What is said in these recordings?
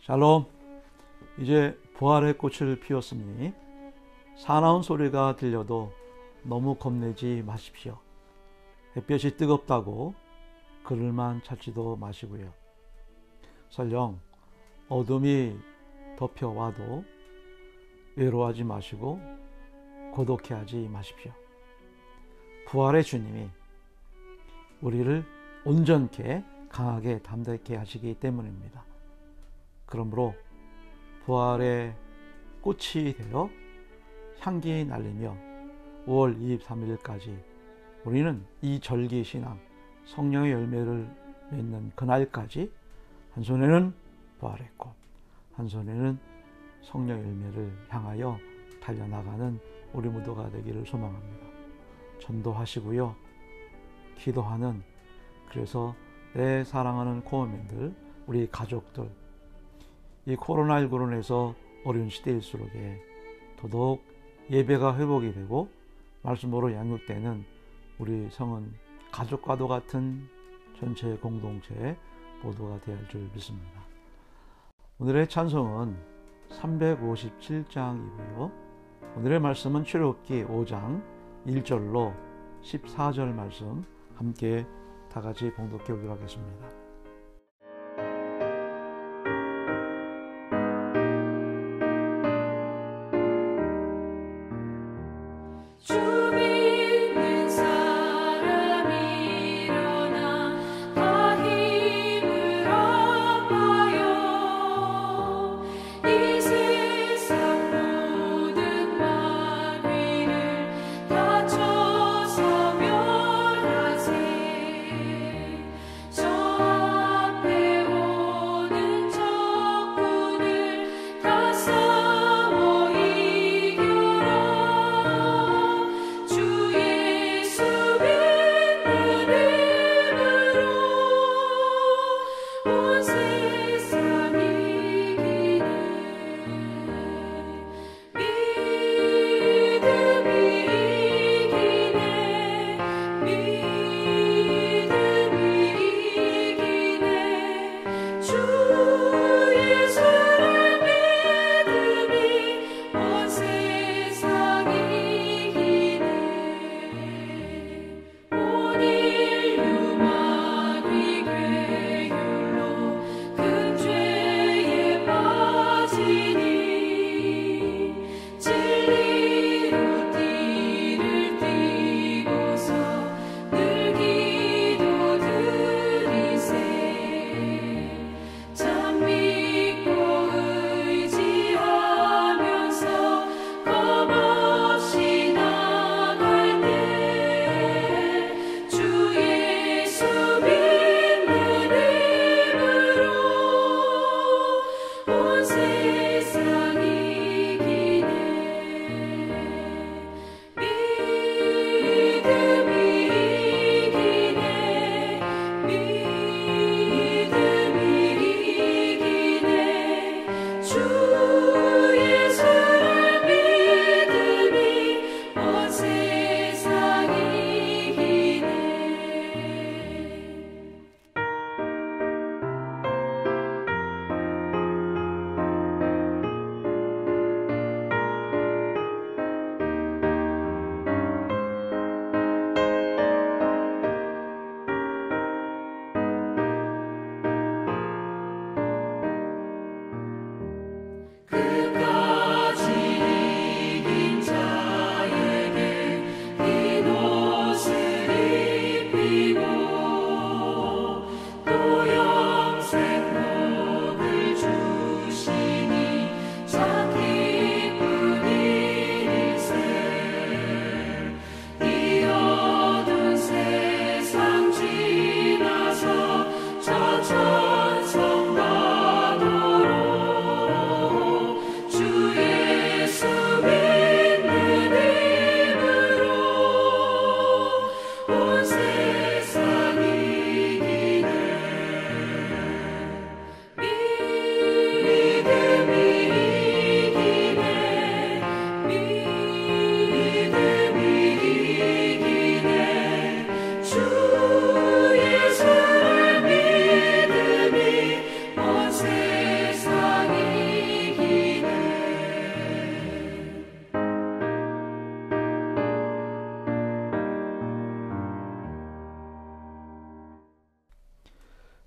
샬롬. 이제 부활의 꽃을 피웠으니 사나운 소리가 들려도 너무 겁내지 마십시오. 햇볕이 뜨겁다고 그늘만 찾지도 마시고요. 설령 어둠이 덮여와도 외로워하지 마시고 고독해하지 마십시오. 부활의 주님이 우리를 온전케 강하게 담대케 하시기 때문입니다. 그러므로 부활의 꽃이 되어 향기 날리며 5월 23일까지 우리는 이 절기신앙 성령의 열매를 맺는 그날까지 한 손에는 부활의 꽃, 한 손에는 성령의 열매를 향하여 달려나가는 우리 모두가 되기를 소망합니다. 전도하시고요, 기도하는, 그래서 내 사랑하는 코어맨들, 우리 가족들, 이 코로나19로 인해서 어려운 시대일수록에 더더욱 예배가 회복이 되고 말씀으로 양육되는 우리 성은 가족과도 같은 전체 공동체 모두가 되어야 할 줄 믿습니다. 오늘의 찬송은 357장이고요. 오늘의 말씀은 출애굽기 5장 1절로 14절 말씀 함께 다 같이 봉독해 보도록 하겠습니다. 저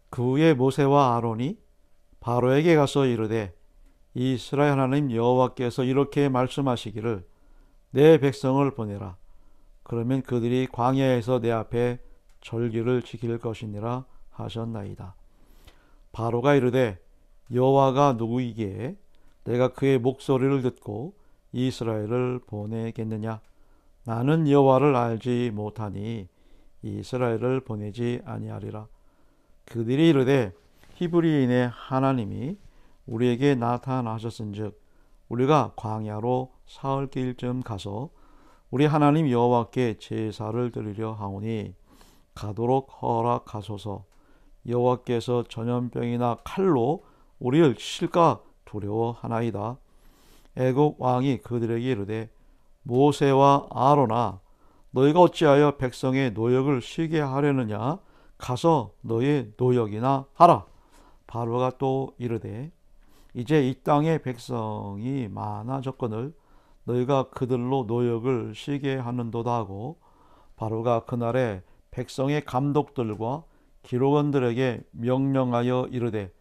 그 후에 모세와 아론이 바로에게 가서 이르되 이스라엘 하나님 여호와께서 이렇게 말씀하시기를 내 백성을 보내라. 그러면 그들이 광야에서 내 앞에 절기를 지킬 것이니라 하셨나이다. 바로가 이르되 여호와가 누구이기에 내가 그의 목소리를 듣고 이스라엘을 보내겠느냐? 나는 여호와를 알지 못하니 이스라엘을 보내지 아니하리라. 그들이 이르되 히브리인의 하나님이 우리에게 나타나셨은즉 우리가 광야로 사흘 길쯤 가서 우리 하나님 여호와께 제사를 드리려 하오니 가도록 허락하소서. 여호와께서 전염병이나 칼로 우리를 치실까 두려워하나이다. 애굽 왕이 그들에게 이르되 모세와 아론아 너희가 어찌하여 백성의 노역을 쉬게 하려느냐? 가서 너희 노역이나 하라. 바로가 또 이르되 이제 이 땅의 백성이 많아졌거늘 너희가 그들로 노역을 쉬게 하는도다 하고 바로가 그날에 백성의 감독들과 기록원들에게 명령하여 이르되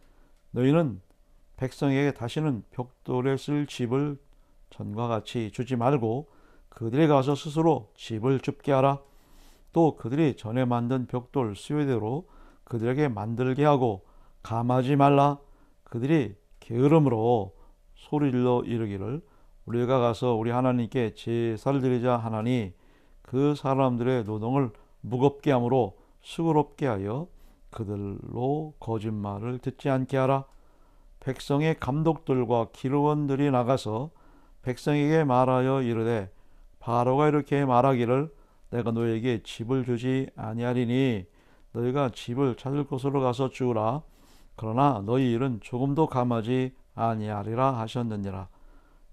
너희는 백성에게 다시는 벽돌에 쓸 집을 전과 같이 주지 말고 그들이 가서 스스로 집을 줍게 하라. 또 그들이 전에 만든 벽돌 수요대로 그들에게 만들게 하고 감하지 말라. 그들이 게으름으로 소리질러 이르기를 우리가 가서 우리 하나님께 제사를 드리자 하나니 그 사람들의 노동을 무겁게 함으로 수고롭게 하여 그들로 거짓말을 듣지 않게 하라. 백성의 감독들과 기록원들이 나가서 백성에게 말하여 이르되 바로가 이렇게 말하기를 내가 너에게 집을 주지 아니하리니 너희가 집을 찾을 곳으로 가서 주우라. 그러나 너희 일은 조금도 감하지 아니하리라 하셨느니라.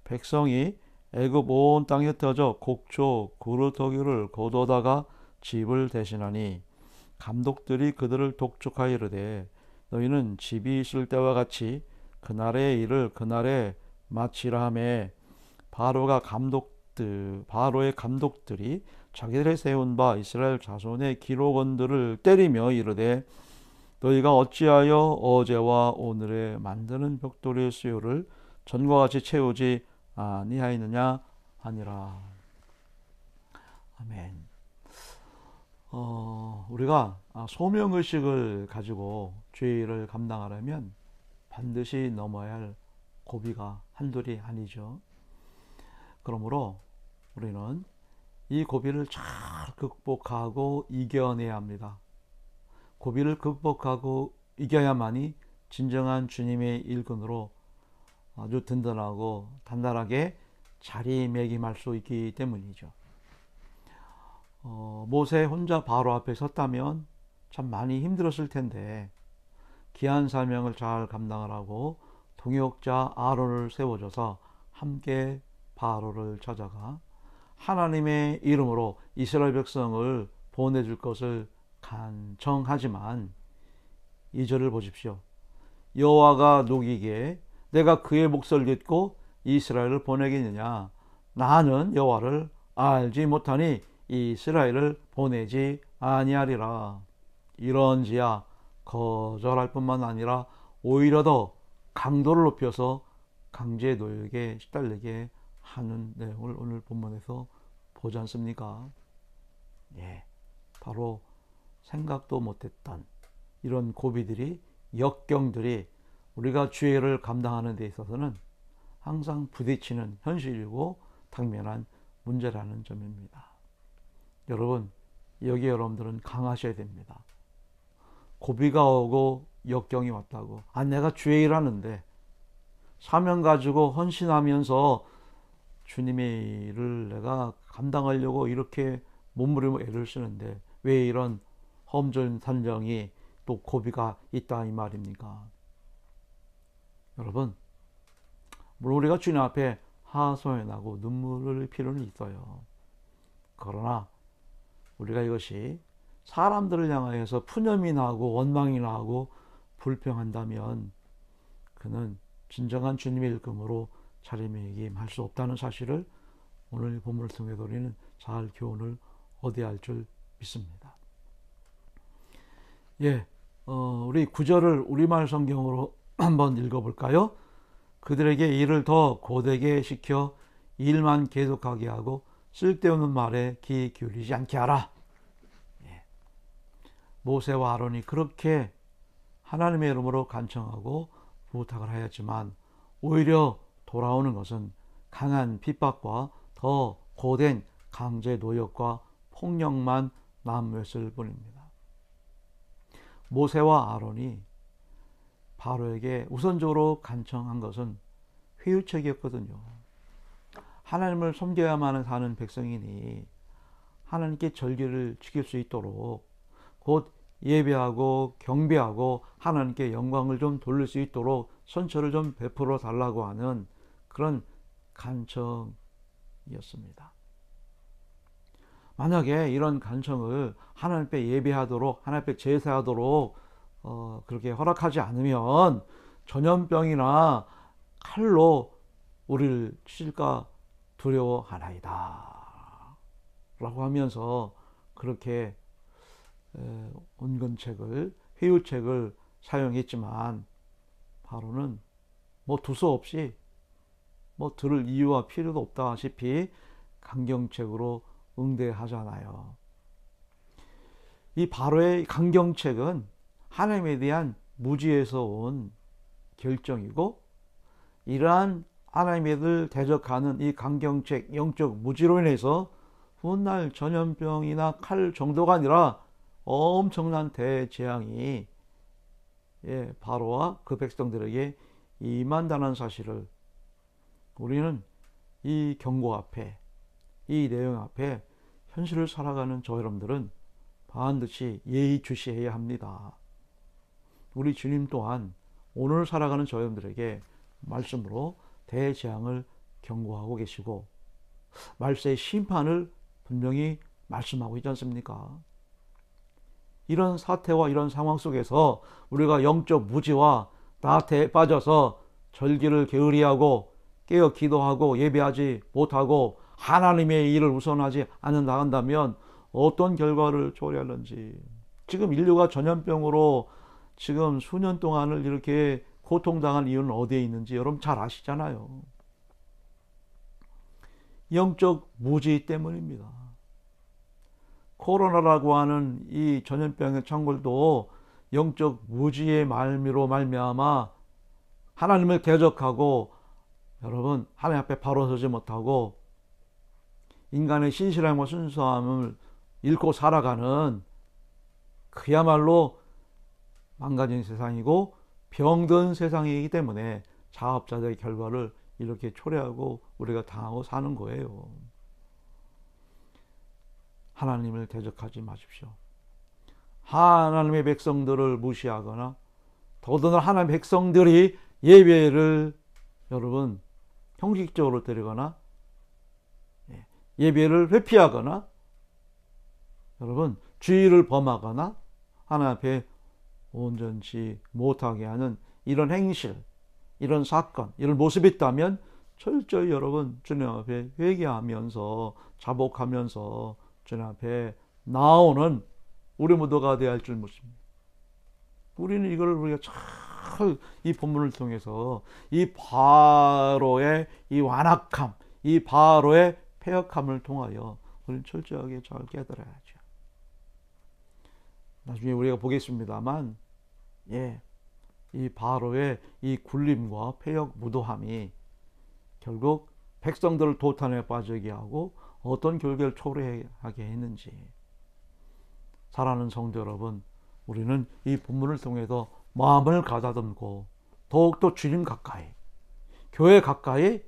백성이 애굽 온 땅에 흩어져 곡조 그루터기를 거두다가 집을 대신하니 감독들이 그들을 독촉하여 이르되 너희는 집이 있을 때와 같이 그날의 일을 그날에 마치라 하매 바로의 감독들이 자기들의 세운 바 이스라엘 자손의 기록원들을 때리며 이르되 너희가 어찌하여 어제와 오늘에 만드는 벽돌의 수요를 전과 같이 채우지 아니하였느냐 하니라. 아멘. 우리가 소명의식을 가지고 죄를 감당하려면 반드시 넘어야 할 고비가 한둘이 아니죠. 그러므로 우리는 이 고비를 잘 극복하고 이겨내야 합니다. 고비를 극복하고 이겨야만이 진정한 주님의 일꾼으로 아주 든든하고 단단하게 자리매김할 수 있기 때문이죠. 모세 혼자 바로 앞에 섰다면 참 많이 힘들었을 텐데 귀한 사명을 잘 감당하라고 동역자 아론을 세워줘서 함께 바로를 찾아가 하나님의 이름으로 이스라엘 백성을 보내줄 것을 간청하지만 2절을 보십시오. 여호와가 누구이기에 내가 그의 목소리를 듣고 이스라엘을 보내겠느냐? 나는 여호와를 알지 못하니 이스라엘을 보내지 아니하리라. 이런지야 거절할 뿐만 아니라 오히려 더 강도를 높여서 강제 노역에 시달리게 하는 내용을 오늘 본문에서 보지 않습니까? 예, 바로 생각도 못했던 이런 고비들이, 역경들이 우리가 죄를 감당하는 데 있어서는 항상 부딪히는 현실이고 당면한 문제라는 점입니다. 여러분, 여기 여러분들은 강하셔야 됩니다. 고비가 오고 역경이 왔다고 내가 죄를 하는데 사명 가지고 헌신하면서 주님의 일을 내가 감당하려고 이렇게 몸부림을 애를 쓰는데 왜 이런 험준 산정이 또 고비가 있다 이 말입니까? 여러분, 물론 우리가 주님 앞에 하소연하고 눈물을 흘릴 필요는 있어요. 그러나 우리가 이것이 사람들을 향하여서 푸념이 나고 원망이 나고 불평한다면 그는 진정한 주님의 일금으로 자리매김할 수 없다는 사실을 오늘 본문을 통해서 우리는 잘 교훈을 얻어야 할 줄 믿습니다. 예, 우리 구절을 우리말 성경으로 한번 읽어볼까요? 그들에게 일을 더 고되게 시켜 일만 계속하게 하고 쓸데없는 말에 귀 기울이지 않게 하라. 모세와 아론이 그렇게 하나님의 이름으로 간청하고 부탁을 하였지만 오히려 돌아오는 것은 강한 핍박과 더 고된 강제 노역과 폭력만 남았을 뿐입니다. 모세와 아론이 바로에게 우선적으로 간청한 것은 회유책이었거든요. 하나님을 섬겨야만 하는 백성이니 하나님께 절기를 지킬 수 있도록 곧 예배하고 경배하고 하나님께 영광을 좀 돌릴 수 있도록 선처를 좀 베풀어 달라고 하는 그런 간청이었습니다. 만약에 이런 간청을 하나님 앞에 예배하도록 하나님 앞에 제사하도록 그렇게 허락하지 않으면 전염병이나 칼로 우리를 치실까 두려워하나이다 라고 하면서 그렇게 온건책을 회유책을 사용했지만 바로는 뭐 두서없이 뭐 들을 이유와 필요도 없다시피 강경책으로 응대하잖아요. 이 바로의 강경책은 하나님에 대한 무지에서 온 결정이고 이러한 하나님을 대적하는 이 강경책 영적 무지로 인해서 훗날 전염병이나 칼 정도가 아니라 엄청난 대재앙이 바로와 그 백성들에게 임한다는 사실을 우리는 이 경고 앞에 이 내용 앞에 현실을 살아가는 저 여러분들은 반드시 예의주시해야 합니다. 우리 주님 또한 오늘 살아가는 저 여러분들에게 말씀으로 대재앙을 경고하고 계시고 말세의 심판을 분명히 말씀하고 있지 않습니까? 이런 사태와 이런 상황 속에서 우리가 영적 무지와 나태에 빠져서 절기를 게으리하고 깨어 기도하고 예배하지 못하고 하나님의 일을 우선하지 않아 나간다면 어떤 결과를 초래하는지. 지금 인류가 전염병으로 지금 수년 동안을 이렇게 고통당한 이유는 어디에 있는지 여러분 잘 아시잖아요. 영적 무지 때문입니다. 코로나라고 하는 이 전염병의 창궐도 영적 무지의 말미로 말미암아 하나님을 대적하고 여러분 하나님 앞에 바로 서지 못하고 인간의 신실함과 순수함을 잃고 살아가는 그야말로 망가진 세상이고 병든 세상이기 때문에 자업자득의 결과를 이렇게 초래하고 우리가 당하고 사는 거예요. 하나님을 대적하지 마십시오. 하나님의 백성들을 무시하거나 더더나 하나님의 백성들이 예배를 여러분 형식적으로 드리거나 예배를 회피하거나 여러분 주의를 범하거나 하나님 앞에 온전치 못하게 하는 이런 행실, 이런 사건, 이런 모습이 있다면 철저히 여러분 주님 앞에 회개하면서 자복하면서 주님 앞에 나오는 우리 모두가 되어야 할 줄 믿습니다. 우리는 이걸 우리가 잘 이 본문을 통해서 이 바로의 이 완악함, 이 바로의 패역함을 통하여 우리는 철저하게 잘 깨달아야죠. 나중에 우리가 보겠습니다만, 이 바로의 이 굴림과 패역 무도함이 결국 백성들을 도탄에 빠지게 하고 어떤 결과를 초래하게 했는지. 사랑하는 성도 여러분, 우리는 이 본문을 통해서 마음을 가다듬고 더욱더 주님 가까이, 교회 가까이,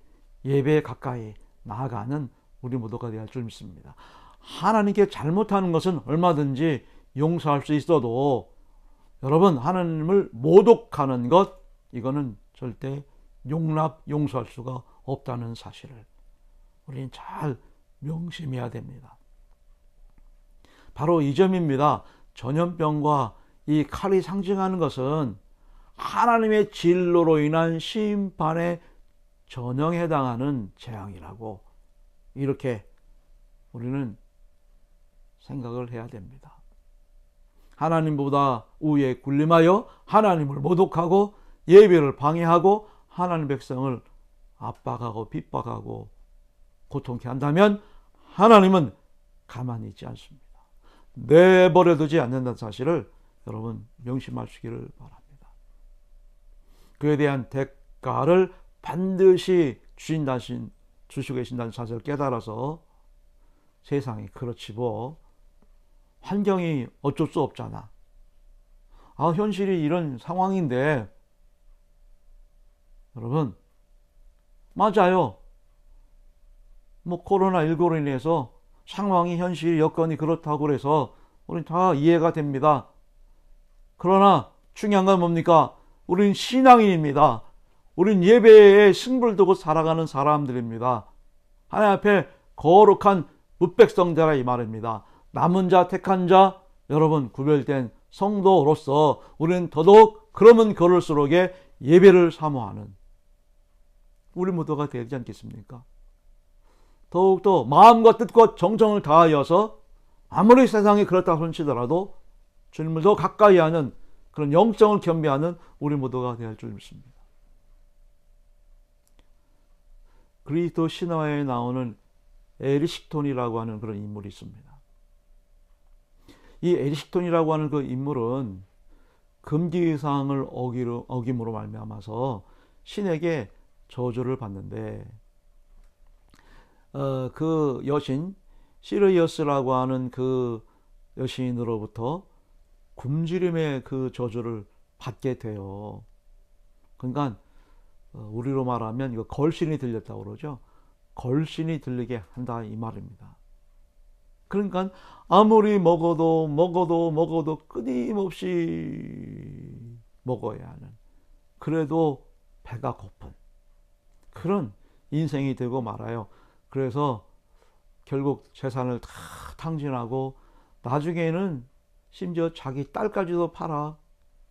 예배 가까이 나아가는 우리 모두가 되어야 할 줄 믿습니다. 하나님께 잘못하는 것은 얼마든지 용서할 수 있어도 여러분 하나님을 모독하는 것, 이거는 절대 용서할 수가 없다는 사실을 우리는 잘 명심해야 됩니다. 바로 이 점입니다. 전염병과 이 칼이 상징하는 것은 하나님의 진노로 인한 심판의 전형에 해당하는 재앙이라고 이렇게 우리는 생각을 해야 됩니다. 하나님보다 우위에 군림하여 하나님을 모독하고 예배를 방해하고 하나님 백성을 압박하고 핍박하고 고통케 한다면 하나님은 가만히 있지 않습니다. 내버려두지 않는다는 사실을 여러분 명심하시기를 바랍니다. 그에 대한 대가를 반드시 주시고 계신다는 사실을 깨달아서 세상이 그렇지 뭐 환경이 어쩔 수 없잖아. 현실이 이런 상황인데 여러분 맞아요. 뭐 코로나19로 인해서 상황이 현실이 여건이 그렇다고 그래서 우린 다 이해가 됩니다. 그러나 중요한 건 뭡니까? 우린 신앙인입니다. 우린 예배에 승부를 두고 살아가는 사람들입니다. 하나님 앞에 거룩한 뭇백성자라 이 말입니다. 남은 자 택한 자 여러분 구별된 성도로서 우리는 더더욱 그러면 그럴수록에 예배를 사모하는 우리 모두가 되지 않겠습니까? 더욱더 마음과 뜻과 정성을 다하여서 아무리 세상이 그렇다고 손치더라도 주님을 더 가까이 하는 그런 영적을 겸비하는 우리 모두가 될 줄 믿습니다. 그리스도 신화에 나오는 에리식톤이라고 하는 그런 인물이 있습니다. 이 에리식톤이라고 하는 그 인물은 금기사항을 어김으로 말미암아서 신에게 저주를 받는데 그 여신 시르이어스라고 하는 그 여신으로부터 굶주림의 그 저주를 받게 돼요. 그러니까 우리로 말하면 이거 걸신이 들렸다고 그러죠. 걸신이 들리게 한다 이 말입니다. 그러니까 아무리 먹어도 끊임없이 먹어야 하는 그래도 배가 고픈 그런 인생이 되고 말아요. 그래서 결국 재산을 다 탕진하고 나중에는 심지어 자기 딸까지도 팔아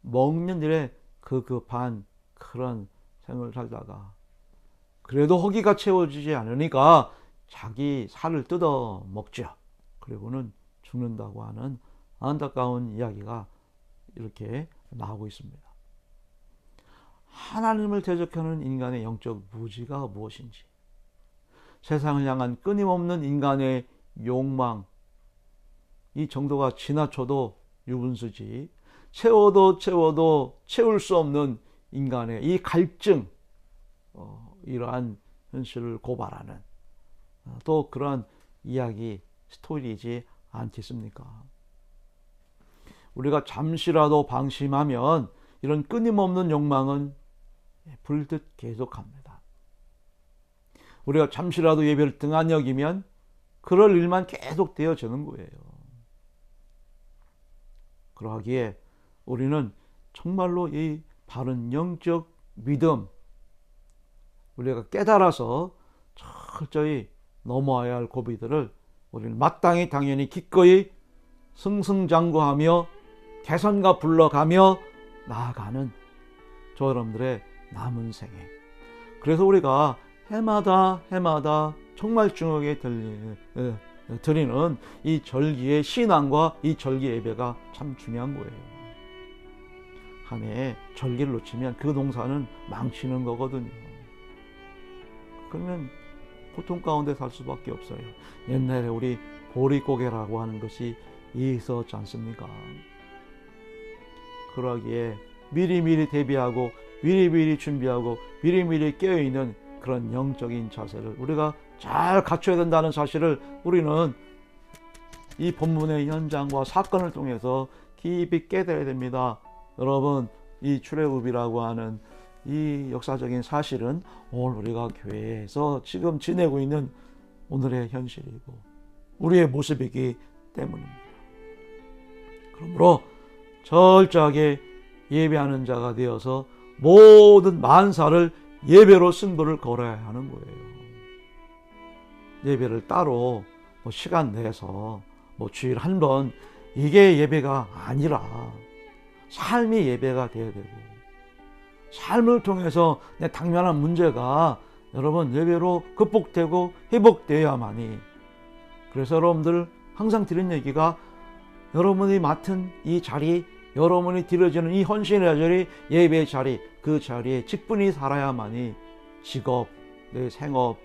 먹는 일에 급급한 그런 생을 살다가 그래도 허기가 채워지지 않으니까 자기 살을 뜯어 먹죠. 그리고는 죽는다고 하는 안타까운 이야기가 이렇게 나오고 있습니다. 하나님을 대적하는 인간의 영적 무지가 무엇인지, 세상을 향한 끊임없는 인간의 욕망, 이 정도가 지나쳐도 유분수지, 채워도 채울 수 없는 인간의 이 갈증, 이러한 현실을 고발하는 또 그러한 이야기, 스토리이지 않겠습니까? 우리가 잠시라도 방심하면 이런 끊임없는 욕망은 불듯 계속합니다. 우리가 잠시라도 예배를 등한 여기면 그럴 일만 계속 되어지는 거예요. 그러하기에 우리는 정말로 이 바른 영적 믿음, 우리가 깨달아서 철저히 넘어야 할 고비들을 우리는 마땅히 당연히 기꺼이 승승장구하며 개선과 불러가며 나아가는 저 여러분들의 남은 생애. 그래서 우리가 해마다 정말 중요하게 드리는 이 절기의 신앙과 이 절기 예배가 참 중요한 거예요. 한 해에 절기를 놓치면 그 농사는 망치는 거거든요. 그러면 고통 가운데 살 수밖에 없어요. 옛날에 우리 보릿고개라고 하는 것이 있었지 않습니까? 그러기에 미리미리 대비하고 미리미리 준비하고 미리미리 깨어있는 그런 영적인 자세를 우리가 잘 갖춰야 된다는 사실을 우리는 이 본문의 현장과 사건을 통해서 깊이 깨달아야 됩니다. 여러분, 이 출애굽이라고 하는 이 역사적인 사실은 오늘 우리가 교회에서 지금 지내고 있는 오늘의 현실이고 우리의 모습이기 때문입니다. 그러므로 철저하게 예배하는 자가 되어서 모든 만사를 예배로 승부를 걸어야 하는 거예요. 예배를 따로 시간 내서 주일 한 번 이게 예배가 아니라 삶이 예배가 되어야 되고 삶을 통해서 내 당면한 문제가 여러분 예배로 극복되고 회복되어야만이. 그래서 여러분들 항상 드린 얘기가 여러분이 맡은 이 자리, 여러분이 드려지는 이 헌신의 자리, 예배의 자리, 그 자리에 직분이 살아야만이 직업, 내 생업,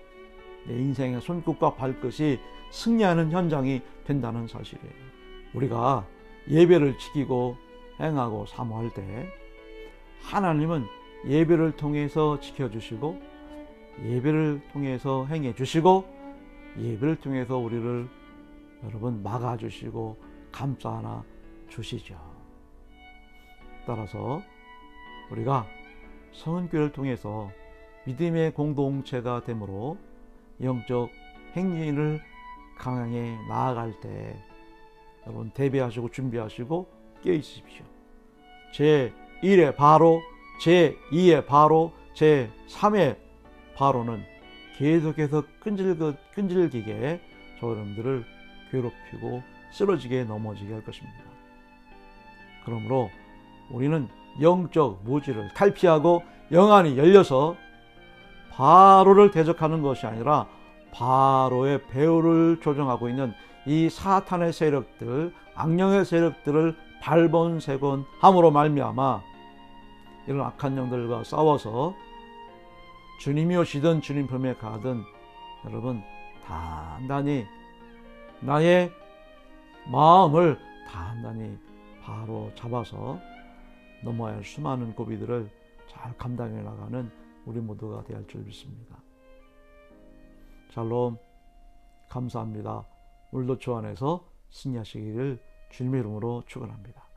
내 인생의 손끝과 발끝이 승리하는 현장이 된다는 사실이에요. 우리가 예배를 지키고 행하고 사모할 때 하나님은 예배를 통해서 지켜주시고 예배를 통해서 행해 주시고 예배를 통해서 우리를 여러분 막아주시고 감싸 안아 주시죠. 따라서 우리가 성은교회를 통해서 믿음의 공동체가 되므로 영적 행진을 강하게 나아갈 때 여러분 대비하시고 준비하시고 깨어 있으십시오. 제1의 바로, 제2의 바로, 제3의 바로는 계속해서 끈질기게 저 여러분들을 괴롭히고 쓰러지게 넘어지게 할 것입니다. 그러므로 우리는 영적 무지를 탈피하고 영안이 열려서 바로를 대적하는 것이 아니라 바로의 배후를 조종하고 있는 이 사탄의 세력들, 악령의 세력들을 발본색원함으로 말미암아 이런 악한 영들과 싸워서 주님이 오시든 주님 품에 가든 여러분 단단히 나의 마음을 단단히 바로 잡아서 넘어야 할 수많은 고비들을 잘 감당해 나가는 우리 모두가 되어야 할 줄 믿습니다. 샬롬, 감사합니다. 오늘도 주 안에서 승리하시기를 주님의 이름으로 축원합니다.